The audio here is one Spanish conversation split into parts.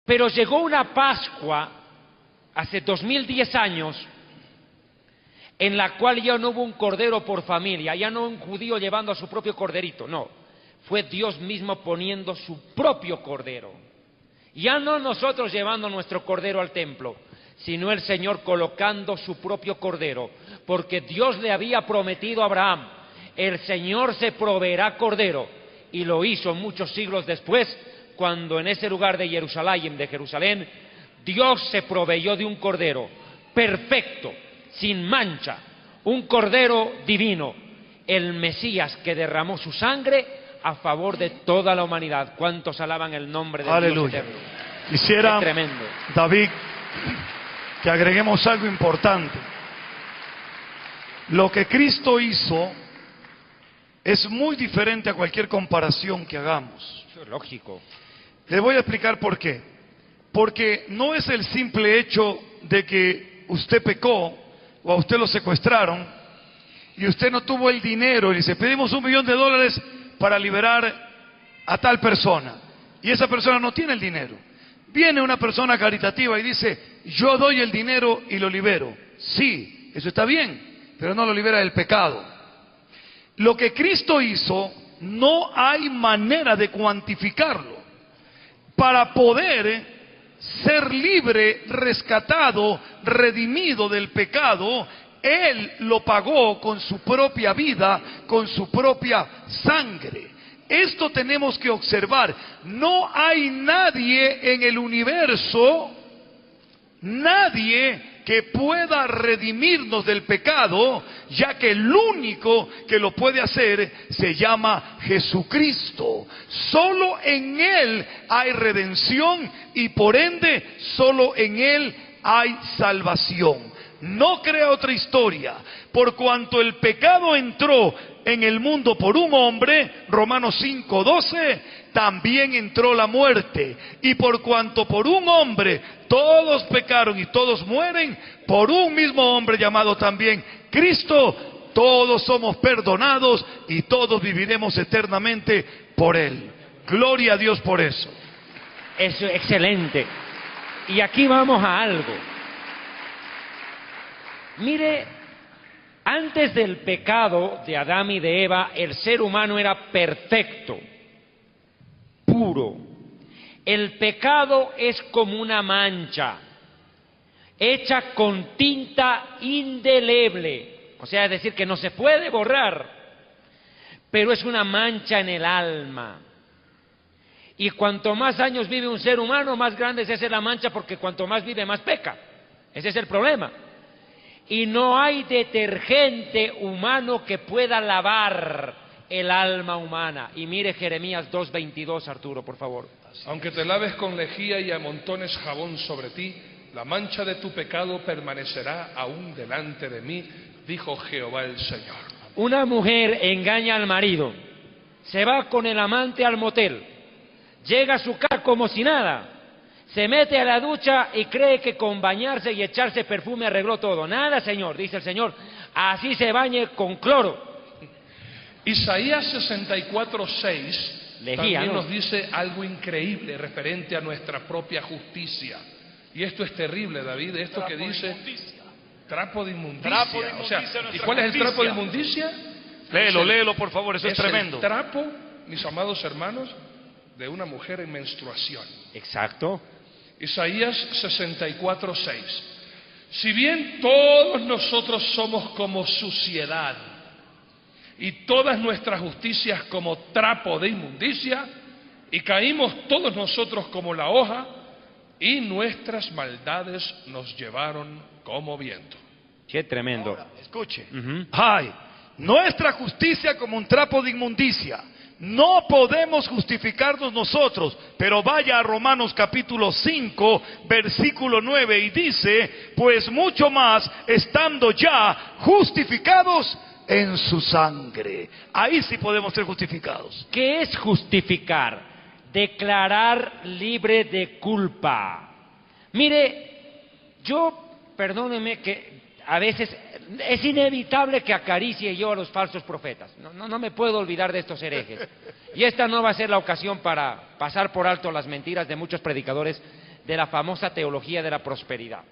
Pero llegó una Pascua, hace 2010 años, en la cual ya no hubo un cordero por familia, ya no un judío llevando a su propio corderito, no. Fue Dios mismo poniendo su propio cordero. Ya no nosotros llevando nuestro cordero al templo, sino el Señor colocando su propio cordero, porque Dios le había prometido a Abraham, el Señor se proveerá cordero, y lo hizo muchos siglos después, cuando en ese lugar de Jerusalén, Dios se proveyó de un cordero perfecto, sin mancha, un cordero divino, el Mesías que derramó su sangre a favor de toda la humanidad. ¿Cuántos alaban el nombre de Dios eterno? Quisiera, tremendo, David, que agreguemos algo importante. Lo que Cristo hizo es muy diferente a cualquier comparación que hagamos. Eso es lógico. Les voy a explicar por qué. Porque no es el simple hecho de que usted pecó o a usted lo secuestraron y usted no tuvo el dinero y dice, pedimos $1 millón para liberar a tal persona, y esa persona no tiene el dinero. Viene una persona caritativa y dice, yo doy el dinero y lo libero. Sí, eso está bien, pero no lo libera del pecado. Lo que Cristo hizo, no hay manera de cuantificarlo. Para poder ser libre, rescatado, redimido del pecado, Él lo pagó con su propia vida, con su propia sangre. Esto tenemos que observar. No hay nadie en el universo, nadie que pueda redimirnos del pecado, ya que el único que lo puede hacer se llama Jesucristo. Solo en Él hay redención y por ende solo en Él hay salvación. No crea otra historia. Por cuanto el pecado entró en el mundo por un hombre, Romanos 5:12, también entró la muerte. Y por cuanto por un hombre todos pecaron y todos mueren, por un mismo hombre llamado también Cristo, todos somos perdonados y todos viviremos eternamente por Él. Gloria a Dios por eso. Eso es excelente. Y aquí vamos a algo. Mire, antes del pecado de Adán y de Eva, el ser humano era perfecto, puro. El pecado es como una mancha, hecha con tinta indeleble, o sea, es decir, que no se puede borrar, pero es una mancha en el alma. Y cuanto más años vive un ser humano, más grande es esa la mancha, porque cuanto más vive, más peca. Ese es el problema. Y no hay detergente humano que pueda lavar el alma humana. Y mire Jeremías 2:22, Arturo, por favor. Aunque te laves con lejía y amontones jabón sobre ti, la mancha de tu pecado permanecerá aún delante de mí, dijo Jehová el Señor. Una mujer engaña al marido, se va con el amante al motel, llega a su casa como si nada, se mete a la ducha y cree que con bañarse y echarse perfume arregló todo. Nada, Señor, dice el Señor, así se bañe con cloro. Isaías 64:6 también nos dice algo increíble referente a nuestra propia justicia. Y esto es terrible, David, esto que dice trapo de inmundicia. O sea, ¿y cuál es el trapo de inmundicia? Léelo, por favor, eso es tremendo. El trapo, mis amados hermanos, de una mujer en menstruación. Exacto. Isaías 64:6. Si bien todos nosotros somos como suciedad y todas nuestras justicias como trapo de inmundicia, y caímos todos nosotros como la hoja, y nuestras maldades nos llevaron como viento. Qué tremendo. Ahora, escuche. Ay, nuestra justicia como un trapo de inmundicia. No podemos justificarnos nosotros, pero vaya a Romanos capítulo 5, versículo 9, y dice, pues mucho más, estando ya justificados en su sangre. Ahí sí podemos ser justificados. ¿Qué es justificar? Declarar libre de culpa. Mire, perdóneme que a veces es inevitable que acaricie yo a los falsos profetas. No me puedo olvidar de estos herejes. Y esta no va a ser la ocasión para pasar por alto las mentiras de muchos predicadores de la famosa teología de la prosperidad.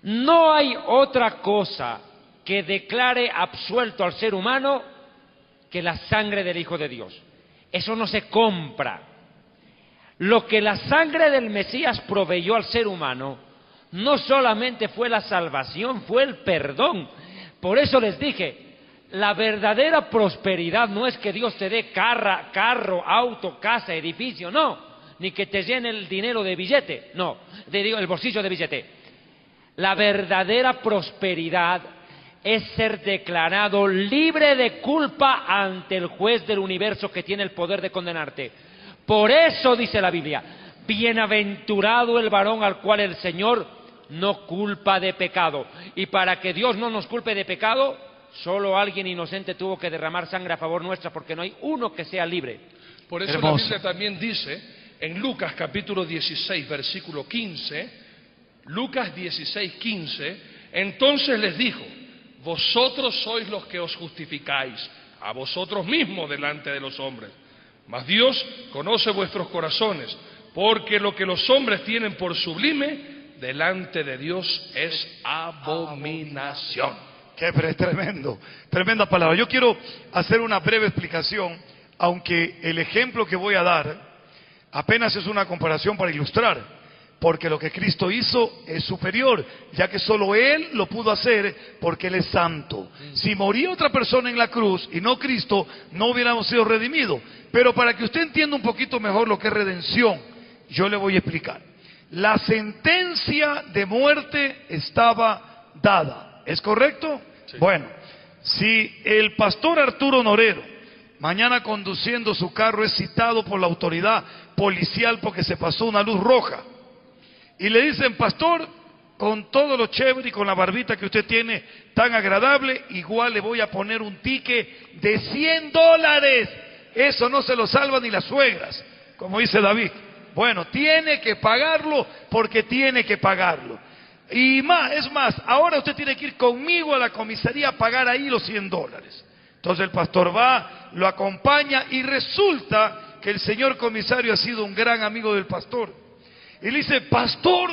No hay otra cosa que declare absuelto al ser humano que la sangre del Hijo de Dios. Eso no se compra. Lo que la sangre del Mesías proveyó al ser humano no solamente fue la salvación, fue el perdón. Por eso les dije, la verdadera prosperidad no es que Dios te dé carro, auto, casa, edificio, no, ni que te llene el dinero de billete, no, el bolsillo de billete. La verdadera prosperidad es ser declarado libre de culpa ante el juez del universo que tiene el poder de condenarte. Por eso dice la Biblia, bienaventurado el varón al cual el Señor no culpa de pecado. Y para que Dios no nos culpe de pecado, solo alguien inocente tuvo que derramar sangre a favor nuestra, porque no hay uno que sea libre. Por eso Hermoso. la Biblia también dice, en Lucas capítulo 16, versículo 15, Lucas 16, 15, entonces les dijo, vosotros sois los que os justificáis a vosotros mismos delante de los hombres, mas Dios conoce vuestros corazones, porque lo que los hombres tienen por sublime, delante de Dios es abominación. Qué tremendo, tremenda palabra. Yo quiero hacer una breve explicación, aunque el ejemplo que voy a dar apenas es una comparación para ilustrar, porque lo que Cristo hizo es superior, ya que solo Él lo pudo hacer porque Él es santo. Si moría otra persona en la cruz y no Cristo, no hubiéramos sido redimidos. Pero para que usted entienda un poquito mejor lo que es redención, yo le voy a explicar. La sentencia de muerte estaba dada, ¿es correcto? Sí. Bueno, si el pastor Arturo Norero, mañana conduciendo su carro, es citado por la autoridad policial porque se pasó una luz roja, y le dicen, pastor, con todo lo chévere y con la barbita que usted tiene tan agradable, igual le voy a poner un ticket de $100. Eso no se lo salva ni las suegras, como dice David. Bueno, tiene que pagarlo porque tiene que pagarlo. Y más, es más, ahora usted tiene que ir conmigo a la comisaría a pagar ahí los $100. Entonces el pastor va, lo acompaña y resulta que el señor comisario ha sido un gran amigo del pastor. Y le dice, pastor,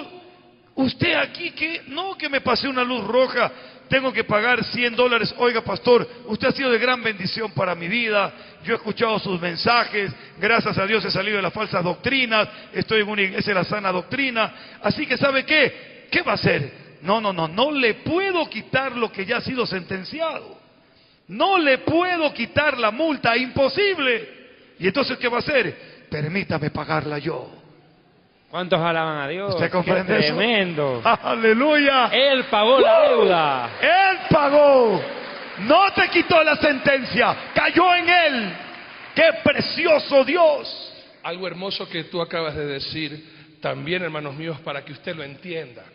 usted aquí, que no, que me pasé una luz roja, tengo que pagar $100. Oiga, pastor, usted ha sido de gran bendición para mi vida, yo he escuchado sus mensajes, gracias a Dios he salido de las falsas doctrinas, estoy en una iglesia de la sana doctrina, así que ¿sabe qué? ¿Qué va a hacer? No le puedo quitar lo que ya ha sido sentenciado, no le puedo quitar la multa, imposible. Y entonces, ¿qué va a hacer? Permítame pagarla yo. ¿Cuántos alaban a Dios? ¿Usted comprende ¡Qué eso? tremendo! ¡Aleluya! Él pagó la deuda. Él pagó. No te quitó la sentencia, cayó en Él. ¡Qué precioso Dios! Algo hermoso que tú acabas de decir, también, hermanos míos, para que usted lo entienda.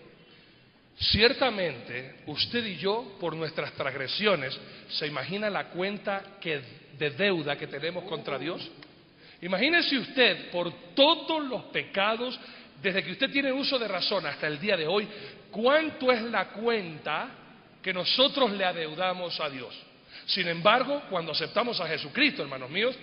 Ciertamente, usted y yo, por nuestras transgresiones, ¿se imagina la cuenta de deuda que tenemos contra Dios? Imagínese usted, por todos los pecados, desde que usted tiene uso de razón hasta el día de hoy, ¿cuánto es la cuenta que nosotros le adeudamos a Dios? Sin embargo, cuando aceptamos a Jesucristo, hermanos míos,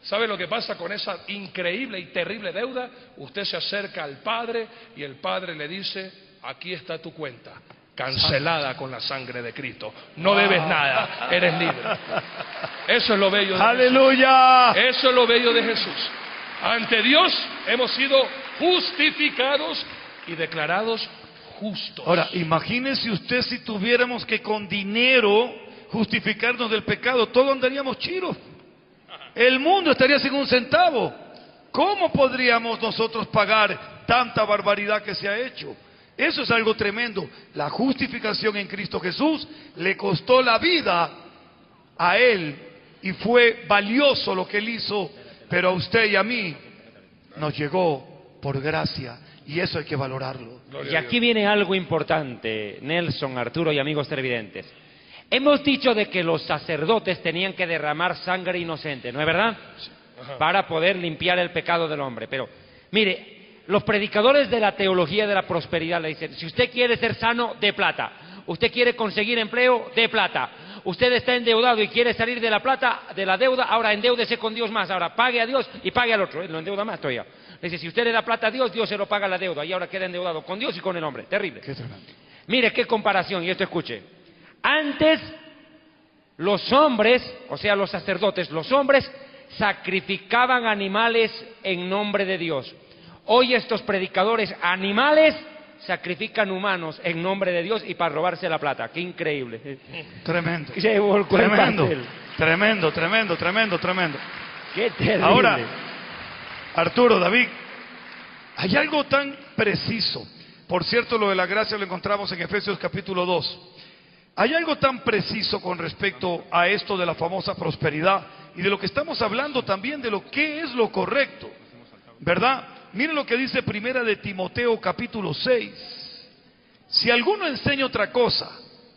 ¿sabe lo que pasa con esa increíble y terrible deuda? Usted se acerca al Padre y el Padre le dice, aquí está tu cuenta, cancelada con la sangre de Cristo. No debes nada, eres libre. Eso es lo bello de ¡Aleluya! Jesús. Eso es lo bello de Jesús. Ante Dios hemos sido justificados y declarados justos. Ahora, imagínese usted si tuviéramos que con dinero justificarnos del pecado, todos andaríamos chiros. El mundo estaría sin un centavo. ¿Cómo podríamos nosotros pagar tanta barbaridad que se ha hecho? Eso es algo tremendo. La justificación en Cristo Jesús le costó la vida a Él y fue valioso lo que Él hizo, pero a usted y a mí nos llegó por gracia y eso hay que valorarlo. Y aquí viene algo importante, Nelson, Arturo y amigos televidentes. Hemos dicho de que los sacerdotes tenían que derramar sangre inocente, ¿no es verdad? Para poder limpiar el pecado del hombre. Pero, mire, los predicadores de la teología de la prosperidad le dicen, si usted quiere ser sano, dé plata. Usted quiere conseguir empleo, dé plata. Usted está endeudado y quiere salir de la plata, de la deuda, ahora endeúdese con Dios más. Ahora pague a Dios y pague al otro. Lo endeuda más todavía. Es decir, si usted le da plata a Dios, Dios se lo paga la deuda y ahora queda endeudado con Dios y con el hombre. Terrible. Qué tremendo. Mire qué comparación, y esto escuche. Antes los hombres, o sea los sacerdotes, los hombres sacrificaban animales en nombre de Dios. Hoy estos predicadores animales sacrifican humanos en nombre de Dios y para robarse la plata. Qué increíble. Tremendo. Se volcó el Tremendo. pastel. Tremendo, tremendo, tremendo, tremendo. Qué terrible. Ahora, Arturo, David, hay algo tan preciso. Por cierto, lo de la gracia lo encontramos en Efesios capítulo 2. Hay algo tan preciso con respecto a esto de la famosa prosperidad y de lo que estamos hablando también de lo que es lo correcto, ¿verdad? Miren lo que dice Primera de Timoteo capítulo 6. Si alguno enseña otra cosa,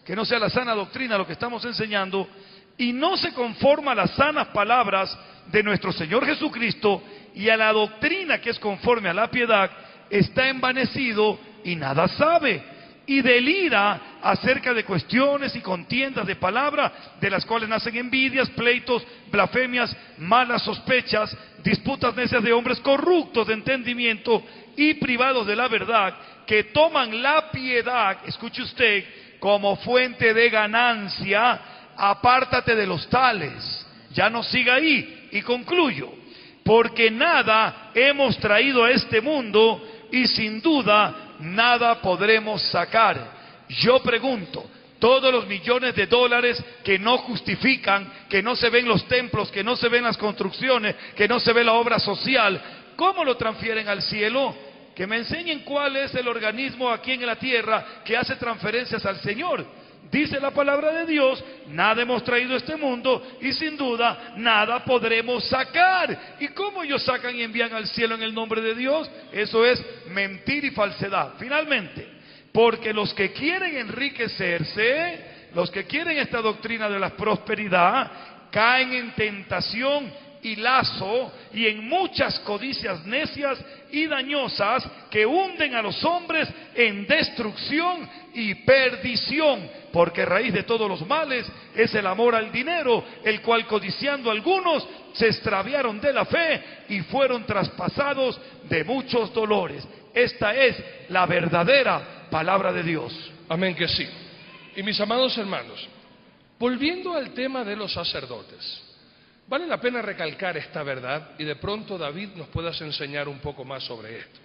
que no sea la sana doctrina lo que estamos enseñando, y no se conforma a las sanas palabras de nuestro Señor Jesucristo y a la doctrina que es conforme a la piedad, está envanecido y nada sabe, y delira acerca de cuestiones y contiendas de palabra, de las cuales nacen envidias, pleitos, blasfemias, malas sospechas, disputas necias de hombres corruptos de entendimiento y privados de la verdad, que toman la piedad, escuche usted, como fuente de ganancia. Apártate de los tales. Ya no siga ahí. Y concluyo, porque nada hemos traído a este mundo y sin duda nada podremos sacar. Yo pregunto, todos los millones de dólares que no justifican, que no se ven los templos, que no se ven las construcciones, que no se ve la obra social, ¿cómo lo transfieren al cielo? Que me enseñen cuál es el organismo aquí en la tierra que hace transferencias al Señor. Dice la palabra de Dios, nada hemos traído a este mundo y sin duda nada podremos sacar. ¿Y cómo ellos sacan y envían al cielo en el nombre de Dios? Eso es mentira y falsedad. Finalmente, porque los que quieren enriquecerse, los que quieren esta doctrina de la prosperidad, caen en tentación y lazo y en muchas codicias necias y dañosas que hunden a los hombres en destrucción y perdición, porque raíz de todos los males es el amor al dinero, el cual codiciando algunos se extraviaron de la fe y fueron traspasados de muchos dolores. Esta es la verdadera palabra de Dios. Amén que sí. Y mis amados hermanos, volviendo al tema de los sacerdotes, vale la pena recalcar esta verdad y de pronto David nos puedas enseñar un poco más sobre esto.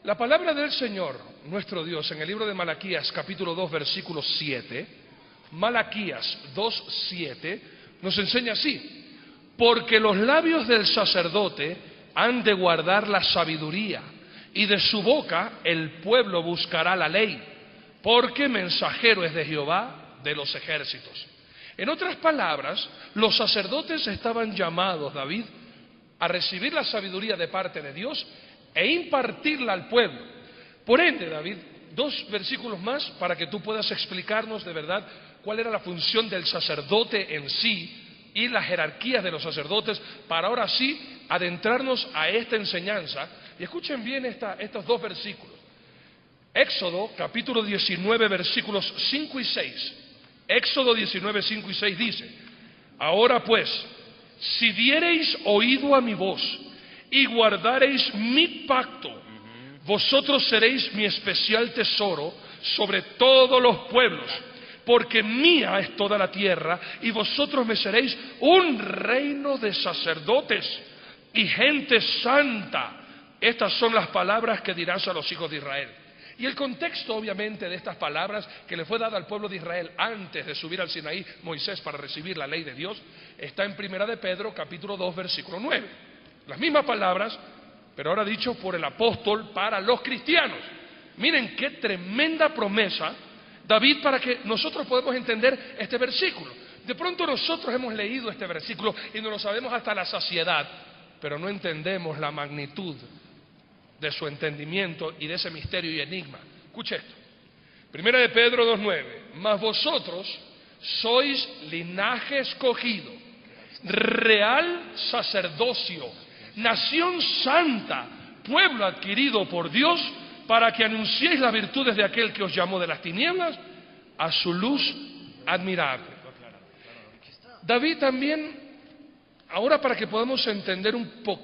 La palabra del Señor, nuestro Dios, en el libro de Malaquías, capítulo 2, versículo 7, Malaquías 2, 7, nos enseña así: porque los labios del sacerdote han de guardar la sabiduría, y de su boca el pueblo buscará la ley, porque mensajero es de Jehová de los ejércitos. En otras palabras, los sacerdotes estaban llamados, David, a recibir la sabiduría de parte de Dios e impartirla al pueblo. Por ende, David, dos versículos más para que tú puedas explicarnos de verdad cuál era la función del sacerdote en sí y las jerarquías de los sacerdotes, para ahora sí adentrarnos a esta enseñanza. Y escuchen bien estos dos versículos. Éxodo, capítulo 19, versículos 5 y 6. Éxodo 19, 5 y 6 dice: ahora pues, si diereis oído a mi voz y guardareis mi pacto, vosotros seréis mi especial tesoro sobre todos los pueblos, porque mía es toda la tierra, y vosotros me seréis un reino de sacerdotes y gente santa. Estas son las palabras que dirás a los hijos de Israel. Y el contexto, obviamente, de estas palabras que le fue dada al pueblo de Israel antes de subir al Sinaí Moisés para recibir la ley de Dios, está en Primera de Pedro, capítulo 2, versículo 9. Las mismas palabras, pero ahora dicho por el apóstol para los cristianos. Miren qué tremenda promesa, David, para que nosotros podamos entender este versículo. De pronto nosotros hemos leído este versículo y nos lo sabemos hasta la saciedad, pero no entendemos la magnitud de su entendimiento y de ese misterio y enigma. Escuche esto. Primera de Pedro 2:9. Mas vosotros sois linaje escogido, real sacerdocio, nación santa, pueblo adquirido por Dios, para que anunciéis las virtudes de aquel que os llamó de las tinieblas a su luz admirable. David también, ahora para que podamos entender un poco